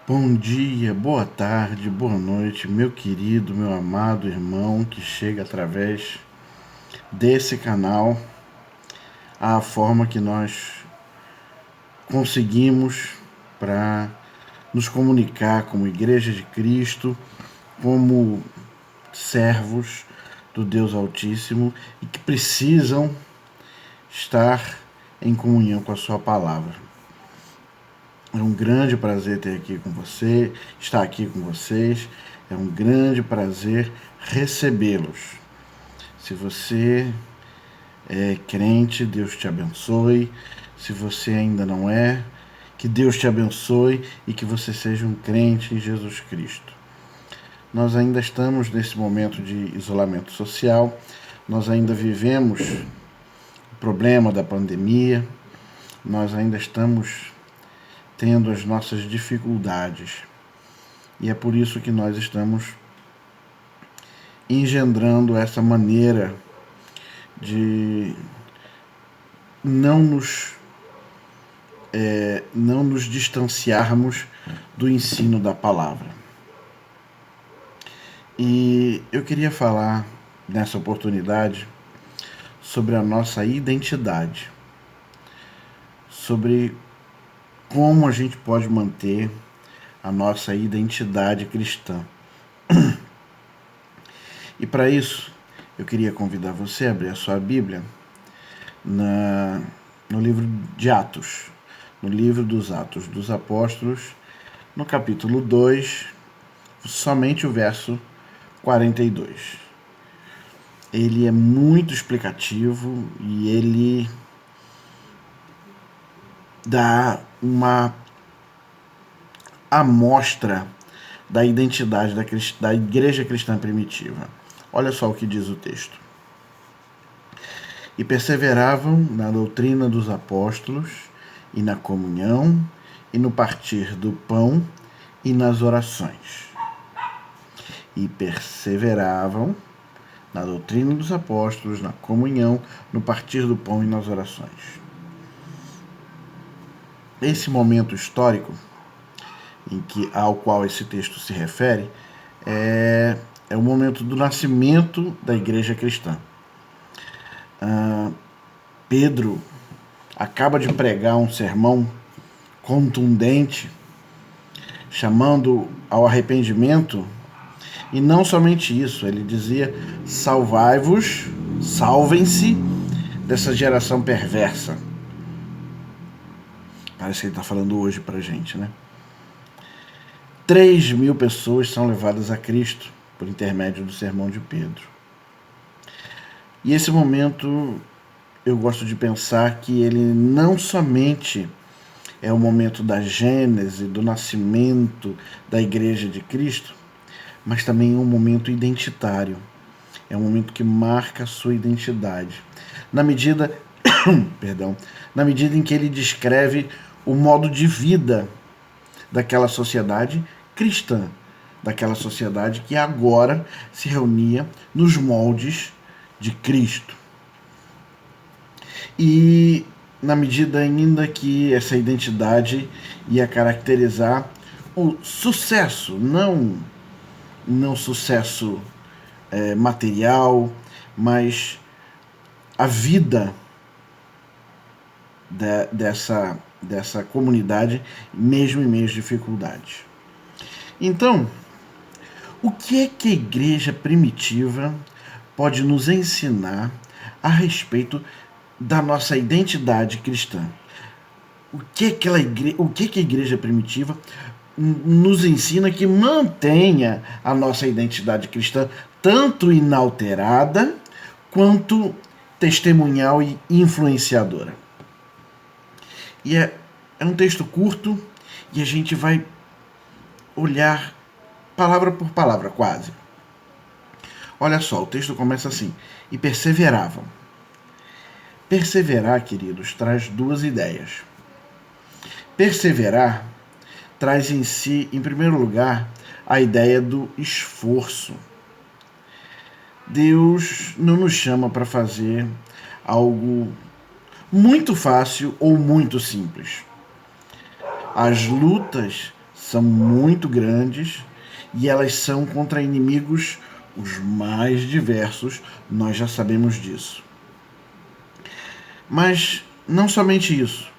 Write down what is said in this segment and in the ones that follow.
Bom dia, boa tarde, boa noite, meu querido, meu amado irmão que chega através desse canal, a forma que nós conseguimos para nos comunicar como Igreja de Cristo, como servos do Deus Altíssimo e que precisam estar em comunhão com a sua palavra. É um grande prazer ter aqui com você, estar aqui com vocês. É um grande prazer recebê-los. Se você é crente, Deus te abençoe. Se você ainda não é, que Deus te abençoe e que você seja um crente em Jesus Cristo. Nós ainda estamos nesse momento de isolamento social, nós ainda vivemos o problema da pandemia, nós ainda estamos tendo as nossas dificuldades. E é por isso que nós estamos engendrando essa maneira de não nos distanciarmos do ensino da palavra. E eu queria falar nessa oportunidade sobre a nossa identidade, sobre como a gente pode manter a nossa identidade cristã. E para isso, eu queria convidar você a abrir a sua Bíblia no livro de Atos, no livro dos Atos dos Apóstolos, no capítulo 2, somente o verso 42. Ele é muito explicativo e ele dá uma amostra da identidade da igreja cristã primitiva. Olha só o que diz o texto. E perseveravam na doutrina dos apóstolos, e na comunhão, e no partir do pão, e nas orações. E perseveravam na doutrina dos apóstolos, na comunhão, no partir do pão e nas orações. Esse momento histórico ao qual esse texto se refere é o momento do nascimento da igreja cristã. Pedro acaba de pregar um sermão contundente, chamando ao arrependimento, e não somente isso, ele dizia: salvai-vos, salvem-se dessa geração perversa. Parece que ele está falando hoje pra gente, né? 3.000 pessoas são levadas a Cristo por intermédio do sermão de Pedro. E esse momento, eu gosto de pensar que ele não somente é o momento da gênese, do nascimento da Igreja de Cristo, mas também é um momento identitário. É um momento que marca a sua identidade. Na medida em que ele descreve o modo de vida daquela sociedade cristã, daquela sociedade que agora se reunia nos moldes de Cristo. E na medida ainda que essa identidade ia caracterizar o sucesso, não sucesso material, mas a vida dessa comunidade, mesmo em meio às dificuldades. Então, o que é que a igreja primitiva pode nos ensinar a respeito da nossa identidade cristã? O que a igreja primitiva nos ensina que mantenha a nossa identidade cristã tanto inalterada quanto testemunhal e influenciadora? E é um texto curto e a gente vai olhar palavra por palavra, quase. Olha só, o texto começa assim: e perseveravam. Perseverar, queridos, traz duas ideias. Perseverar traz em si, em primeiro lugar, a ideia do esforço. Deus não nos chama para fazer algo muito fácil ou muito simples. As lutas são muito grandes e elas são contra inimigos os mais diversos, nós já sabemos disso. Mas não somente isso.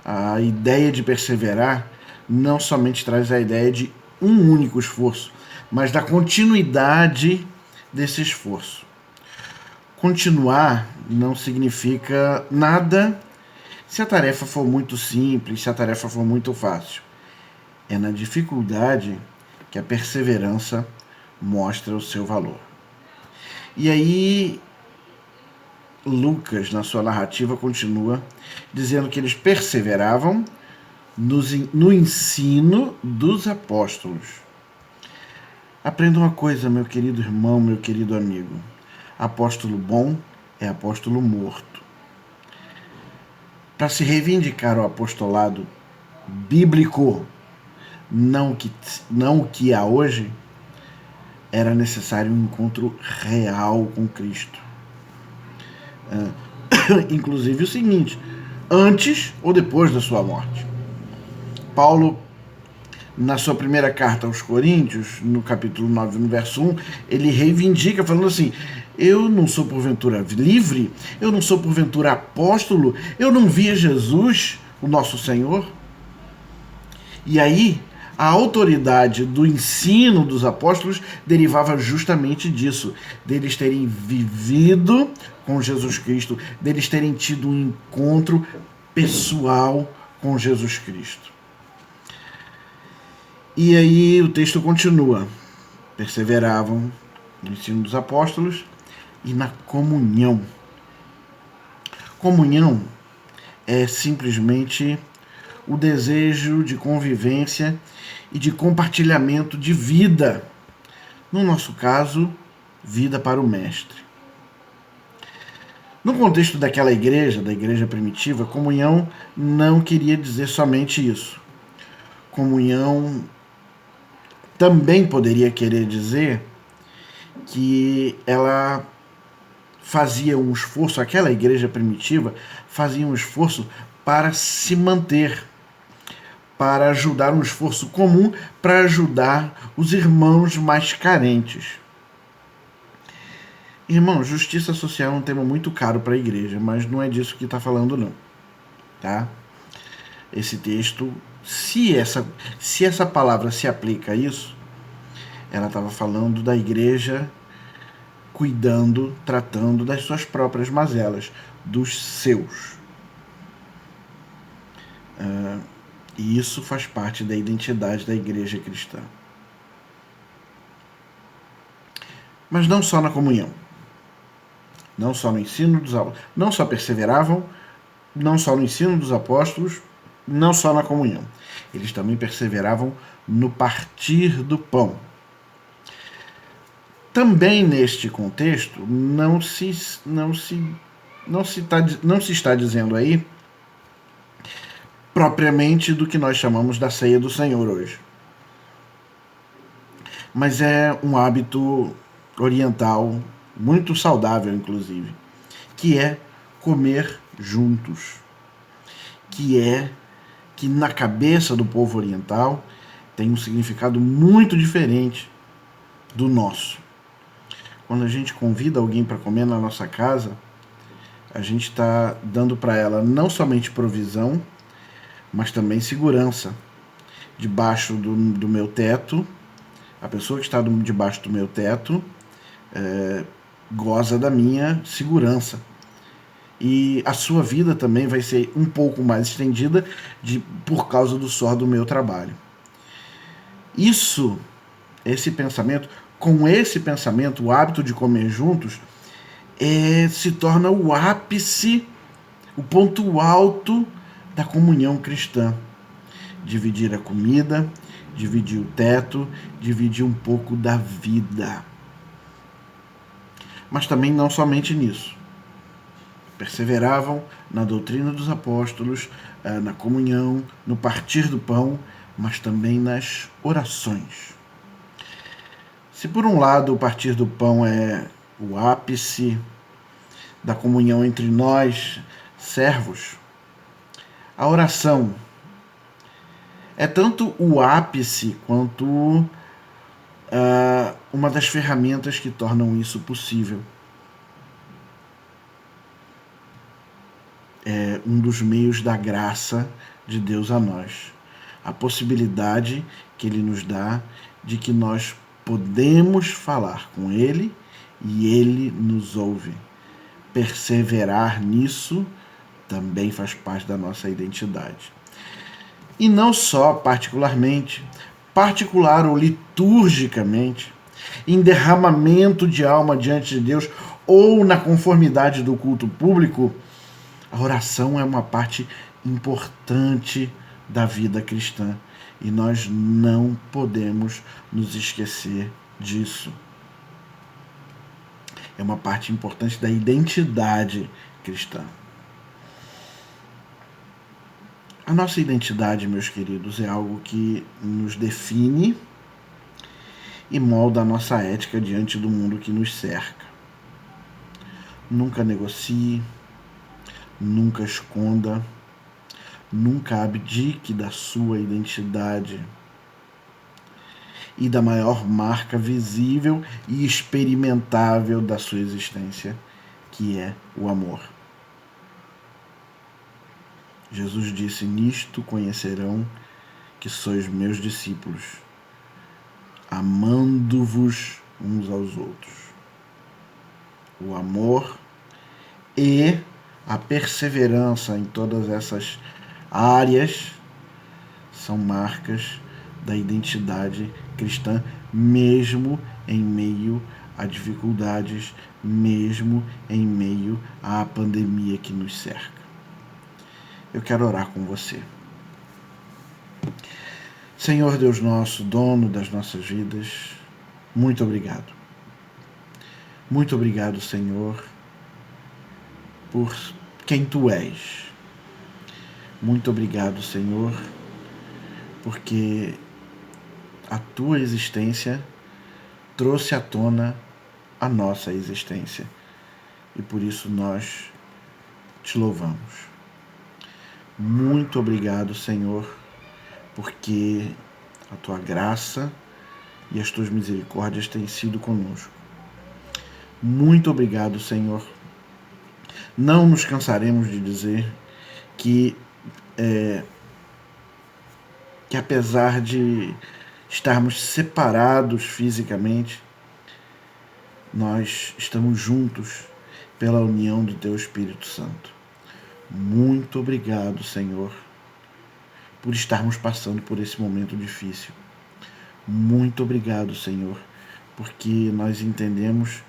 A ideia de perseverar não somente traz a ideia de um único esforço, mas da continuidade desse esforço. Continuar não significa nada se a tarefa for muito simples, se a tarefa for muito fácil. É na dificuldade que a perseverança mostra o seu valor. E aí, Lucas, na sua narrativa, continua dizendo que eles perseveravam no ensino dos apóstolos. Aprenda uma coisa, meu querido irmão, meu querido amigo. Apóstolo bom é apóstolo morto. Para se reivindicar o apostolado bíblico, não o que há hoje, era necessário um encontro real com Cristo. Inclusive o seguinte, antes ou depois da sua morte. Paulo, na sua primeira carta aos Coríntios, no capítulo 9, no verso 1, ele reivindica falando assim: eu não sou porventura livre, eu não sou porventura apóstolo, eu não via Jesus, o nosso Senhor. E aí, a autoridade do ensino dos apóstolos derivava justamente disso, deles terem vivido com Jesus Cristo, deles terem tido um encontro pessoal com Jesus Cristo. E aí o texto continua. Perseveravam no ensino dos apóstolos e na comunhão. Comunhão é simplesmente o desejo de convivência e de compartilhamento de vida. No nosso caso, vida para o Mestre. No contexto daquela igreja, da igreja primitiva, comunhão não queria dizer somente isso. Comunhão também poderia querer dizer que ela fazia um esforço, aquela igreja primitiva fazia um esforço para se manter, para ajudar, um esforço comum para ajudar os irmãos mais carentes. Irmão, justiça social é um tema muito caro para a igreja, mas não é disso que está falando não, tá? Esse texto, se essa palavra se aplica a isso, ela estava falando da igreja cuidando, tratando das suas próprias mazelas, dos seus. E isso faz parte da identidade da igreja cristã. Mas não só na comunhão, não só no ensino dos apóstolos, não só perseveravam, não só no ensino dos apóstolos, não só na comunhão. Eles também perseveravam no partir do pão. Também neste contexto, não se está dizendo aí propriamente do que nós chamamos da ceia do Senhor hoje. Mas é um hábito oriental, muito saudável inclusive, que é comer juntos. Que na cabeça do povo oriental tem um significado muito diferente do nosso. Quando a gente convida alguém para comer na nossa casa, a gente está dando para ela não somente provisão, mas também segurança. Debaixo do meu teto, a pessoa que está debaixo do meu teto goza da minha segurança. E a sua vida também vai ser um pouco mais estendida por causa do suor do meu trabalho. Com esse pensamento, o hábito de comer juntos se torna o ápice, o ponto alto da comunhão cristã. Dividir a comida, dividir o teto, dividir um pouco da vida. Mas também não somente nisso. Perseveravam na doutrina dos apóstolos, na comunhão, no partir do pão, mas também nas orações. Se por um lado o partir do pão é o ápice da comunhão entre nós, servos, a oração é tanto o ápice quanto uma das ferramentas que tornam isso possível. É um dos meios da graça de Deus a nós. A possibilidade que Ele nos dá de que nós podemos falar com Ele e Ele nos ouve. Perseverar nisso também faz parte da nossa identidade. E não só particular ou liturgicamente, em derramamento de alma diante de Deus ou na conformidade do culto público, a oração é uma parte importante da vida cristã e nós não podemos nos esquecer disso. É uma parte importante da identidade cristã. A nossa identidade, meus queridos, é algo que nos define e molda a nossa ética diante do mundo que nos cerca. Nunca negocie, nunca esconda, nunca abdique da sua identidade e da maior marca visível e experimentável da sua existência, que é o amor. Jesus disse: nisto conhecerão que sois meus discípulos, amando-vos uns aos outros. O amor e a perseverança em todas essas áreas são marcas da identidade cristã, mesmo em meio a dificuldades, mesmo em meio à pandemia que nos cerca. Eu quero orar com você. Senhor Deus nosso, dono das nossas vidas, muito obrigado. Muito obrigado, Senhor, por quem Tu és. Muito obrigado, Senhor, porque a Tua existência trouxe à tona a nossa existência. E por isso nós Te louvamos. Muito obrigado, Senhor, porque a Tua graça e as Tuas misericórdias têm sido conosco. Muito obrigado, Senhor. Não nos cansaremos de dizer que apesar de estarmos separados fisicamente, nós estamos juntos pela união do Teu Espírito Santo. Muito obrigado, Senhor, por estarmos passando por esse momento difícil. Muito obrigado, Senhor, porque nós entendemos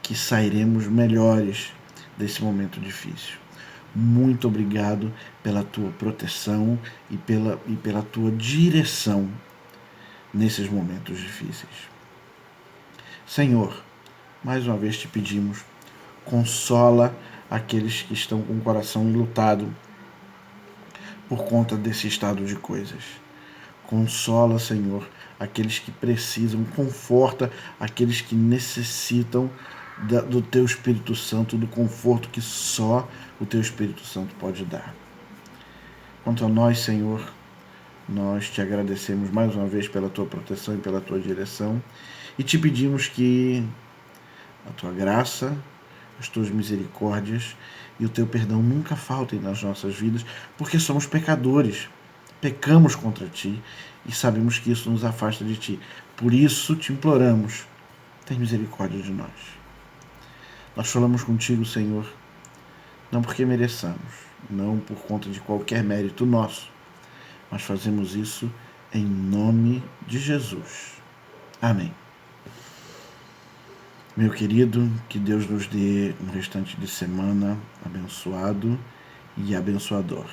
que sairemos melhores desse momento difícil. Muito obrigado pela Tua proteção e pela Tua direção nesses momentos difíceis. Senhor, mais uma vez Te pedimos, consola aqueles que estão com o coração enlutado por conta desse estado de coisas. Consola, Senhor, aqueles que precisam, conforta aqueles que necessitam do Teu Espírito Santo, do conforto que só o Teu Espírito Santo pode dar. Quanto a nós, Senhor, nós Te agradecemos mais uma vez pela Tua proteção e pela Tua direção e Te pedimos que a Tua graça, as Tuas misericórdias e o Teu perdão nunca faltem nas nossas vidas, porque somos pecadores, pecamos contra Ti e sabemos que isso nos afasta de Ti. Por isso Te imploramos, tem misericórdia de nós. Nós falamos contigo, Senhor, não porque mereçamos, não por conta de qualquer mérito nosso, mas fazemos isso em nome de Jesus. Amém. Meu querido, que Deus nos dê um restante de semana abençoado e abençoador.